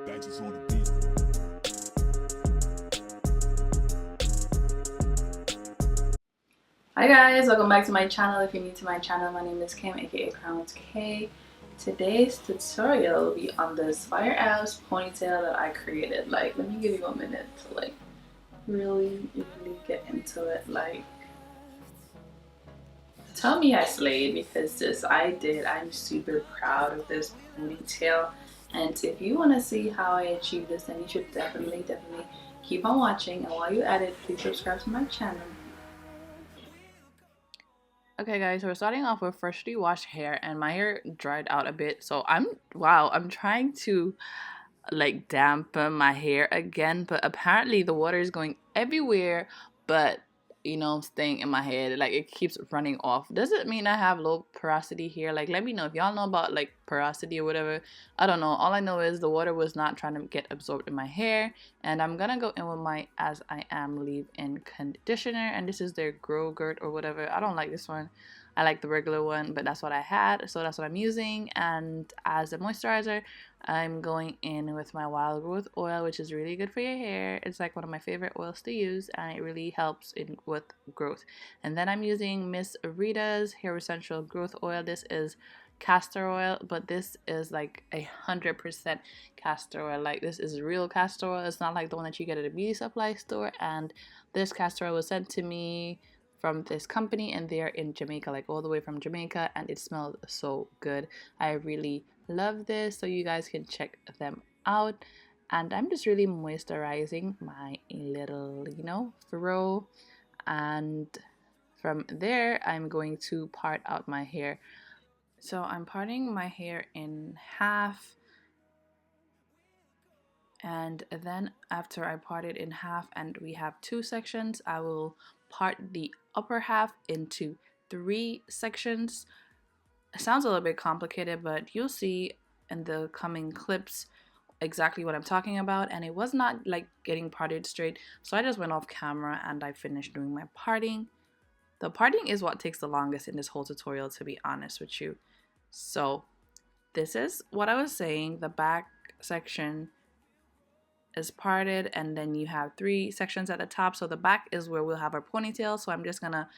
Badges on the beat. Hi guys, welcome back to my channel. If you're new to my channel, my name is Kim, aka Crownedksutherland. Today's tutorial will be on this fire ass ponytail that I created. Like, let me give you a minute to like really get into it. Like, tell me I slayed, because this I did. I'm super proud of this ponytail, and if you want to see how I achieved this, then you should definitely keep on watching. And while you're at it, please subscribe to my channel. Okay guys, so we're starting off with freshly washed hair, and my hair dried out a bit, so I'm trying to like dampen my hair again, but apparently the water is going everywhere, but you know, staying in my head. Like, it keeps running off. Does it mean I have low porosity hair? Like, let me know if y'all know about like porosity or whatever. I don't know. All I know is the water was not trying to get absorbed in my hair, and I'm gonna go in with my As I Am leave-in conditioner, and this is their Grow Gurt or whatever. I don't like this one. I like the regular one, but that's what I had, so that's what I'm using. And as a moisturizer, I'm going in with my wild growth oil, which is really good for your hair. It's like one of my favorite oils to use, and it really helps with growth. And then I'm using Miss Rita's Hair Essential Growth Oil. This is castor oil, but this is like 100% castor oil. Like, this is real castor oil. It's not like the one that you get at a beauty supply store. And this castor oil was sent to me from this company, and they're in Jamaica, like all the way from Jamaica, and it smells so good. I really love this, so you guys can check them out. And I'm just really moisturizing my little, you know, fro, and from there I'm going to part out my hair. So I'm parting my hair in half, and then after I part it in half and we have two sections, I will part the upper half into 3 sections. It sounds a little bit complicated, but you'll see in the coming clips exactly what I'm talking about. And it was not like getting parted straight, so I just went off camera and I finished doing my parting. The parting is what takes the longest in this whole tutorial, to be honest with you. So this is what I was saying. The back section is parted, and then you have 3 sections at the top. So the back is where we'll have our ponytail, so I'm just gonna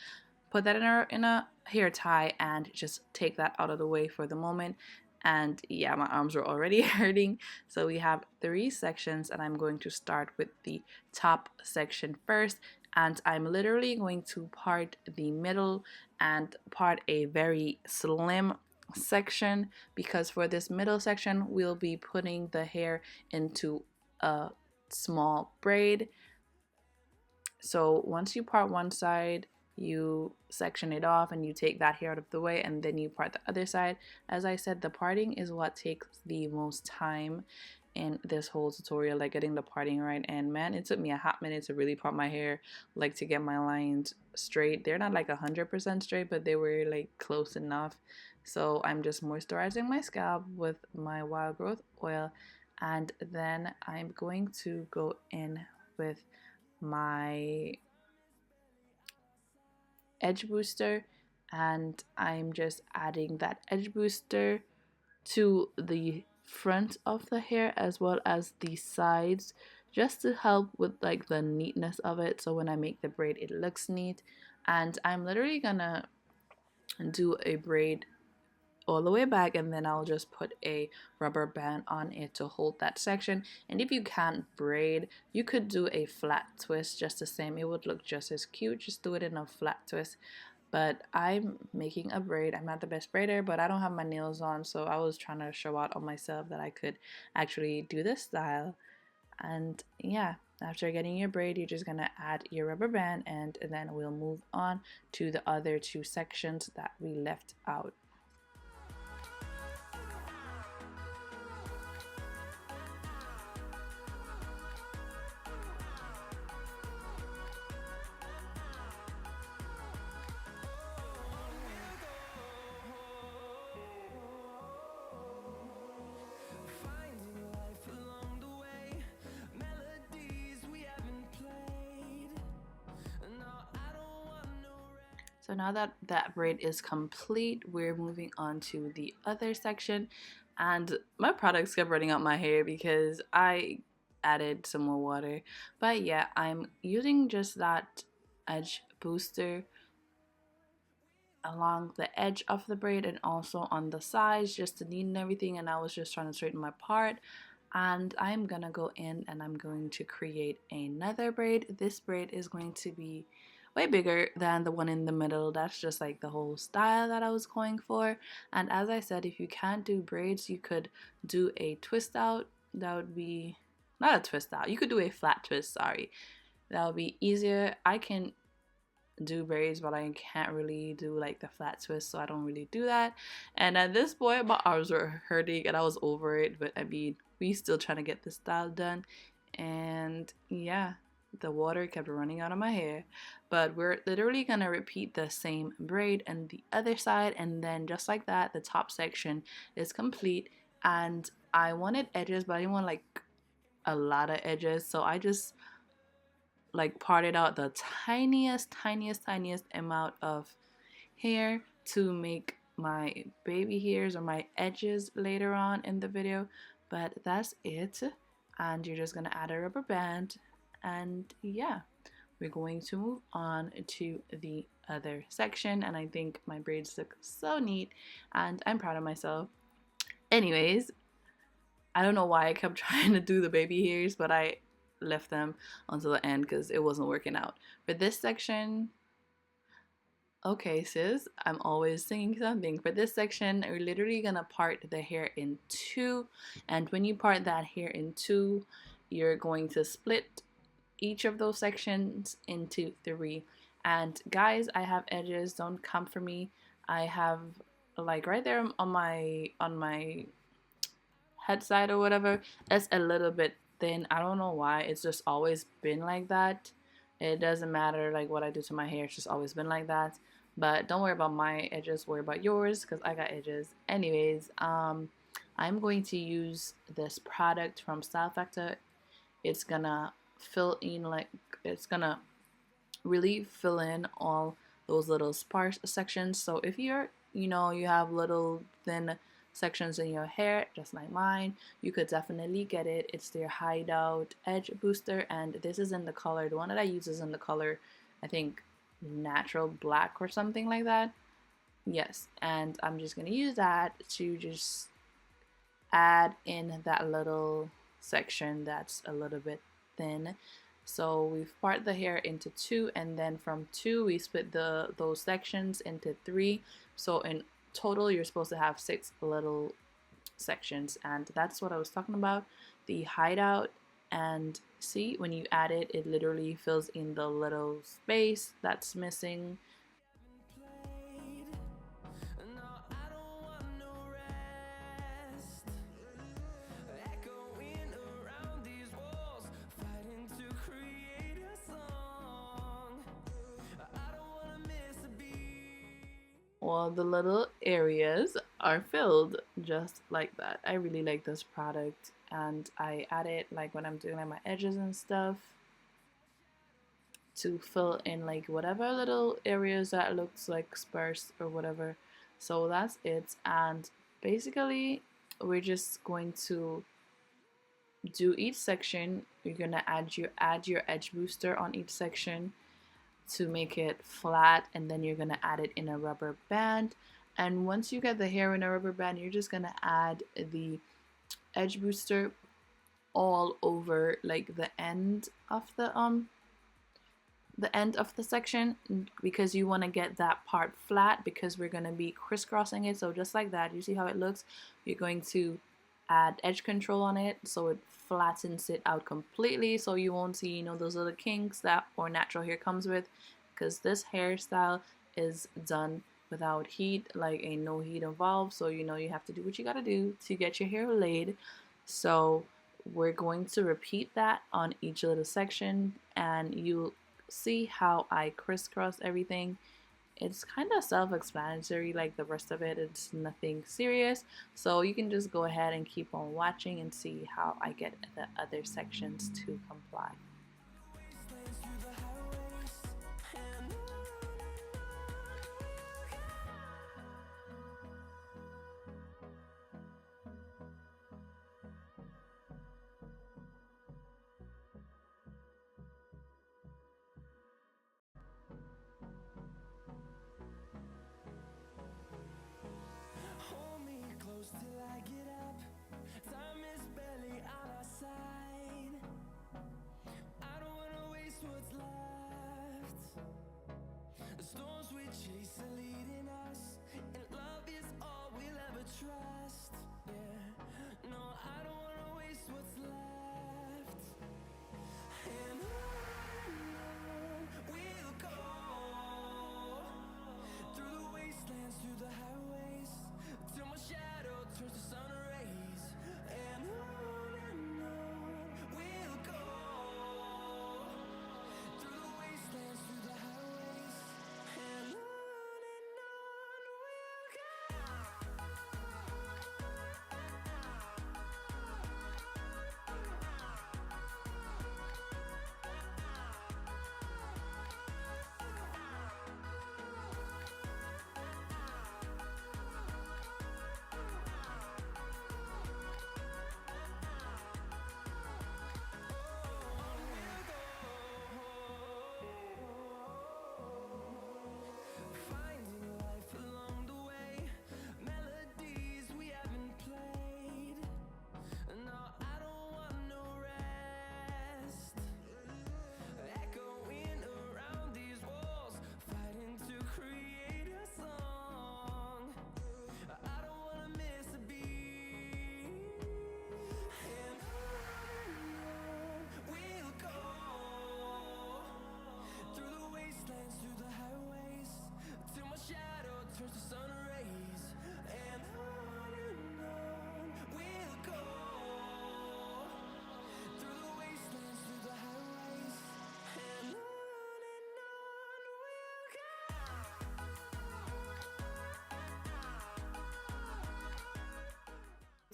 put that in a hair tie and just take that out of the way for the moment. And yeah, my arms were already hurting. So we have 3 sections, and I'm going to start with the top section first, and I'm literally going to part the middle and part a very slim section, because for this middle section we'll be putting the hair into a small braid. So once you part one side, you section it off and you take that hair out of the way, and then you part the other side. As I said, the parting is what takes the most time in this whole tutorial, like getting the parting right. And man, it took me a hot minute to really part my hair, like to get my lines straight. They're not like 100% straight, but they were like close enough. So I'm just moisturizing my scalp with my wild growth oil, and then I'm going to go in with my edge booster, and I'm just adding that edge booster to the front of the hair as well as the sides, just to help with like the neatness of it, so when I make the braid it looks neat. And I'm literally gonna do a braid all the way back, and then I'll just put a rubber band on it to hold that section. And if you can't braid, you could do a flat twist just the same. It would look just as cute. Just do it in a flat twist. But I'm making a braid. I'm not the best braider, but I don't have my nails on, so I was trying to show out on myself that I could actually do this style. And yeah, after getting your braid, you're just gonna add your rubber band, and then we'll move on to the other 2 sections that we left out. So now that that braid is complete, we're moving on to the other section. and my products kept running out my hair because I added some more water. But yeah, I'm using just that edge booster along the edge of the braid and also on the sides just to neaten everything, and I was just trying to straighten my part. And I'm gonna go in and I'm going to create another braid. This braid is going to be way bigger than the one in the middle. That's just like the whole style that I was going for. And as I said, if you can't do braids, you could do a twist out. That would be not a twist out, you could do a flat twist, sorry. That would be easier. I can do braids, but I can't really do like the flat twist, so I don't really do that. And at this point my arms were hurting and I was over it, but I mean, we still trying to get this style done. And yeah, the water kept running out of my hair, but we're literally gonna repeat the same braid on the other side, and then just like that the top section is complete. And I wanted edges, but I didn't want like a lot of edges, so I just like parted out the tiniest amount of hair to make my baby hairs or my edges later on in the video. But that's it, and you're just gonna add a rubber band, and yeah, we're going to move on to the other section. And I think my braids look so neat and I'm proud of myself. Anyways, I don't know why I kept trying to do the baby hairs, but I left them until the end because it wasn't working out. For this section, okay sis, I'm always singing something. For this section, we're literally gonna part the hair in two, and when you part that hair in two, you're going to split each of those sections into three. And guys, I have edges, don't come for me. I have like right there on my head side or whatever, it's a little bit thin. I don't know why, it's just always been like that. It doesn't matter like what I do to my hair, it's just always been like that. But don't worry about my edges, worry about yours, because I got edges. Anyways, I'm going to use this product from Style Factor. It's gonna fill in, like, it's gonna really fill in all those little sparse sections. So if you're, you know, you have little thin sections in your hair just like mine, you could definitely get it. It's their Hideout Edge Booster, and this is in the color, the one that I use is in the color, I think, natural black or something like that. Yes, and I'm just gonna use that to just add in that little section that's a little bit thin. So we've part the hair into two, and then from two we split those sections into three. So in total you're supposed to have 6 little sections, and that's what I was talking about, the Hideout. And see, when you add it, it literally fills in the little space that's missing. All the little areas are filled just like that. I really like this product, and I add it like when I'm doing like my edges and stuff to fill in like whatever little areas that looks like sparse or whatever. So that's it, and basically we're just going to do each section. You're gonna add your edge booster on each section to make it flat, and then you're gonna add it in a rubber band. And once you get the hair in a rubber band, you're just gonna add the edge booster all over like the end of the section, because you want to get that part flat, because we're going to be crisscrossing it. So just like that, you see how it looks, you're going to add edge control on it so it flattens it out completely, so you won't see, you know, those little kinks that or natural hair comes with, because this hairstyle is done without heat, like a no heat involved. So you know you have to do what you gotta do to get your hair laid. So we're going to repeat that on each little section, and you'll see how I crisscross everything. It's kind of self-explanatory, like the rest of it, it's nothing serious. So you can just go ahead and keep on watching and see how I get the other sections to comply.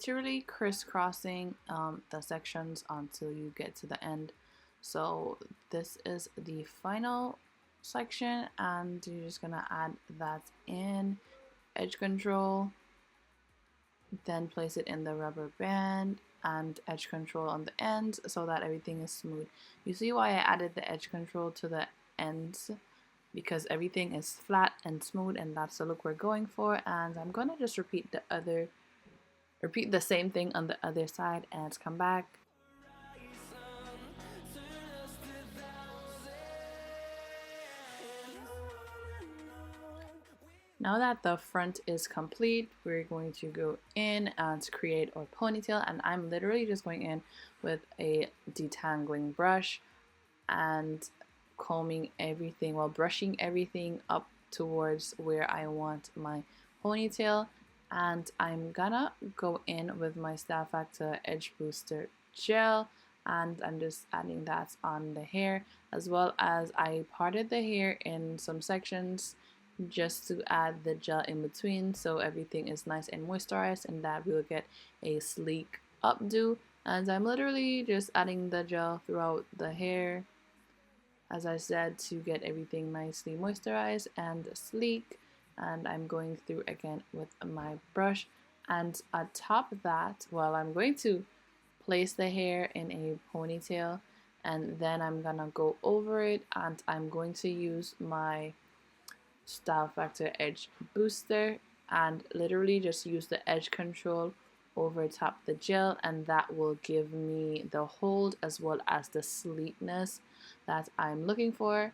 literally crisscrossing the sections until you get to the end. So this is the final section, and you're just gonna add that in, edge control, then place it in the rubber band and edge control on the ends so that everything is smooth. You see why I added the edge control to the ends? Because everything is flat and smooth, and that's the look we're going for. And I'm gonna just repeat the same thing on the other side and come back. Now that the front is complete, we're going to go in and create our ponytail, and I'm literally just going in with a detangling brush and combing everything, while brushing everything up towards where I want my ponytail. And I'm gonna go in with my Style Factor Edge Booster gel, and I'm just adding that on the hair, as well as I parted the hair in some sections just to add the gel in between so everything is nice and moisturized and that we'll get a sleek updo. And I'm literally just adding the gel throughout the hair, as I said, to get everything nicely moisturized and sleek. And I'm going through again with my brush, and atop that, well, I'm going to place the hair in a ponytail, and then I'm gonna go over it, and I'm going to use my Style Factor Edge Booster and literally just use the edge control over top the gel, and that will give me the hold as well as the sleekness that I'm looking for.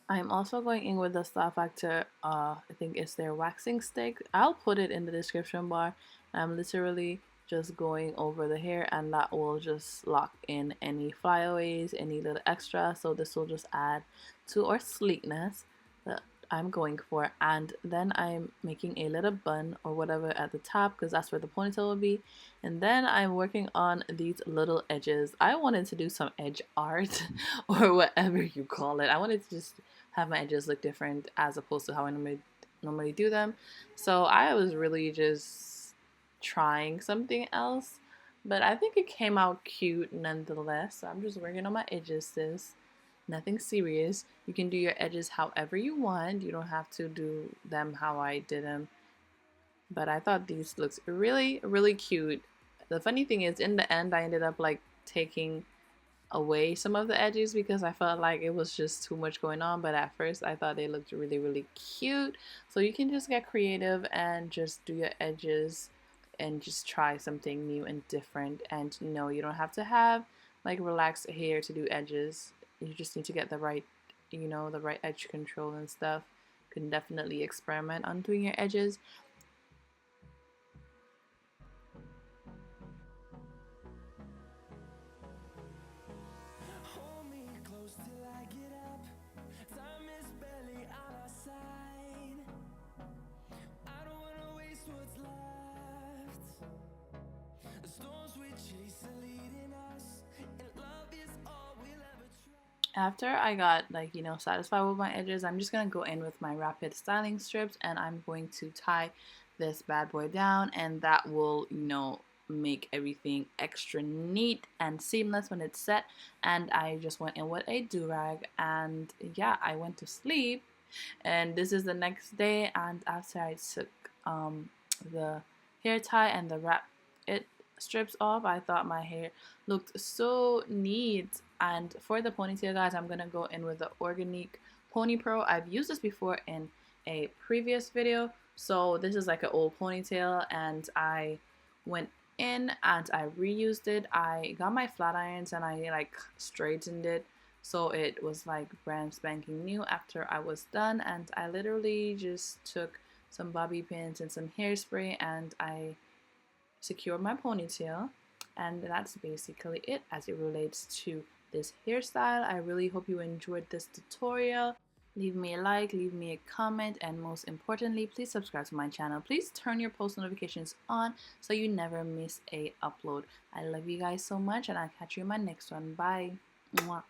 I'm also going in with the Style Factor, I think it's their waxing stick. I'll put it in the description bar. I'm literally just going over the hair, and that will just lock in any flyaways, any little extra. So this will just add to our sleekness that I'm going for. And then I'm making a little bun or whatever at the top, because that's where the ponytail will be. And then I'm working on these little edges. I wanted to do some edge art or whatever you call it. I wanted to just have my edges look different as opposed to how I normally do them. So I was really just trying something else, but I think it came out cute nonetheless. So I'm just working on my edges, sis. Nothing serious. You can do your edges however you want. You don't have to do them how I did them. But I thought these looks really, really cute. The funny thing is, in the end, I ended up like taking away some of the edges because I felt like it was just too much going on. But at first I thought they looked really, really cute. So you can just get creative and just do your edges and just try something new and different. And no, you don't have to have like relaxed hair to do edges. You just need to get the right, the right edge control and stuff. You can definitely experiment on doing your edges. After I got satisfied with my edges, I'm just gonna go in with my rapid styling strips, and I'm going to tie this bad boy down, and that will, you know, make everything extra neat and seamless when it's set. And I just went in with a do-rag, and yeah, I went to sleep. And this is the next day, and after I took the hair tie and the wrap it strips off, I thought my hair looked so neat. And for the ponytail, guys, I'm gonna go in with the Organique Pony Pro. I've used this before in a previous video. So this is like an old ponytail, and I went in and I reused it. I got my flat irons and I like straightened it so it was like brand spanking new after I was done. And I literally just took some bobby pins and some hairspray and I secured my ponytail. And that's basically it as it relates to this hairstyle. I really hope you enjoyed this tutorial. Leave me a like, leave me a comment, and most importantly, please subscribe to my channel. Please turn your post notifications on so you never miss a upload. I love you guys so much, and I'll catch you in my next one. Bye. Mwah.